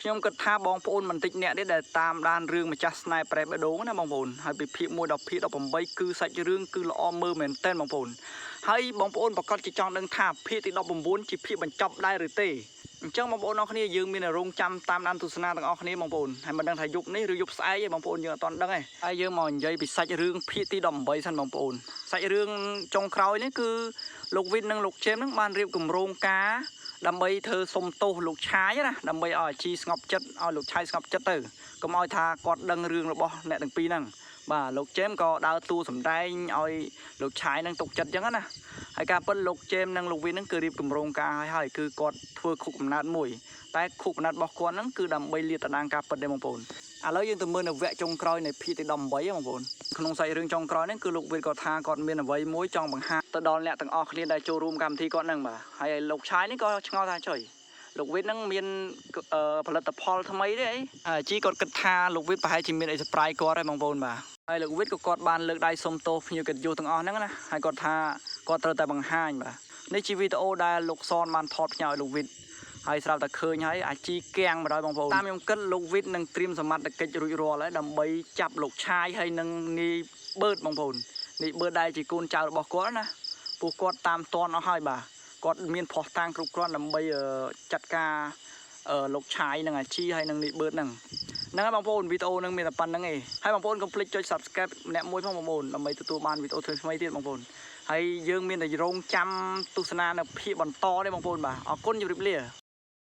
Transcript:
ខ្ញុំគិតថាបងប្អូនមិនតិចអ្នកទេដែលតាមដានរឿងម្ចាស់ស្នេហ៍ប្រេតបេះដូងណាបងប្អូនហើយពីភាគ1ដល់ភាគ18គឺសាច់រឿងគឺល្អមើលមែនទែនបងប្អូនហើយបងប្អូនប្រកាសជាចង់ដឹងថាភាគទី19ជាភាគបញ្ចប់ដែរឬទេអញ្ចឹងបងប្អូនអរគ្នាយើងមានរងចាំតាមដានទស្សនាទាំងអស់គ្នាបងប្អូនហើយមិនដឹងថាយប់នេះឬយប់ស្អែកទេបងប្អូនយើងអត់ទាន់ដឹងទេហើយយើងមកនិយាយពីសាច់រឿងភាគទី18សិនបងប្អូនសាច់រឿងចុងក្រោយនេះគឺលោកវិននិងលោកជេមនឹងបានរៀបគម្រោងការដើម្បីធ្វើសុំទោសលោកឆាយណាដើម្បីឲ្យអាជីស្ងប់ចិត្តឲ្យលោកឆាយស្ងប់ចិត្តទៅកុំឲ្យថាគាត់ដឹងរឿងរបស់អ្នកទាំងពីរហ្នឹងបាទលោកជេមក៏ដើរតួសម្ដែងឲ្យលោកឆាយនឹងទុកចិត្តអញ្ចឹងណាហើយការពិតលោកជេមនិងលោកវិនហ្នឹងគឺរៀបគម្រោងការឲ្យគឺគាត់ធ្វើគុកកំណើតមួយតែគុកកំណើតរបស់គាត់ហ្នឹងគឺដើម្បីលាតត្រដាងការពិតទេបងប្អូនឥឡូវយើងទៅមើលនៅវគ្គចុងក្រោយនៃភាគទី18បងប្អូនក្នុងសាច់រឿងចុងក្រោយហ្នឹងគឺលោកវិនក៏ថាគាត់មានអ្វីមួយចង់បង្ហាញទៅដល់អ្នកទាំងអស់គ្នាដែលចូលរួមកម្មវិធីគាត់ហ្នឹងបាទហើយលោកឆាយនេះក៏ឆ្ងល់ថាចុយលោកវិនហ្នឹងមានផលិតផលថ្មីទេអីជីគាត់គិតថាលោកវិនប្រហែលជាមានអី surprise គាត់ហើយបងប្អូនបាទហើយលោកវិនក៏គាត់បានលើកដៃសុំទោសភ្ញៀវកិត្តិយសទាំងអស់ហ្នឹងណាហើយគាត់ថាគាត់ត្រូវតែបង្ហាញបាទនេះជាវីដេអូដែលលោកសនបានថតផ្ញើឲ្យលោកវិនហើយស្រាប់តែឃើញហើយអាជីគាំងមកដល់បងប្អូនតាមខ្ញុំគិតលោកវិននឹងត្រៀមសមត្ថកិច្ចរួចរាល់ហើយដើម្បីចាប់លោកឆាយហើយនឹងនាយបឺតបងប្អូននាយបឺតដែលជាកូនចៅរបស់គាត់ណាពួកគាត់តាមតន់អស់ហើយបាទគាត់មានភ័ស្តុតាងគ្រប់គ្រាន់ដើម្បីចាត់ការលោកឆាយនិងអាជីហើយនឹងនាយបឺតហ្នឹងហើយបងប្អូនវីដេអូហ្នឹងមានតែប៉ុណ្្នឹងឯងហើយបងប្អូនកុំភ្លេចចុច Subscribe ម្នាក់មួយផងបងប្អូនដើម្បីទទួលបានវីដេអូថ្មីៗទៀតបងប្អូនហើយយើងមានតែរងចាំទស្សនានៅភាគបន្តទេបងប្អូនបាទអរគុណជម្រាបលា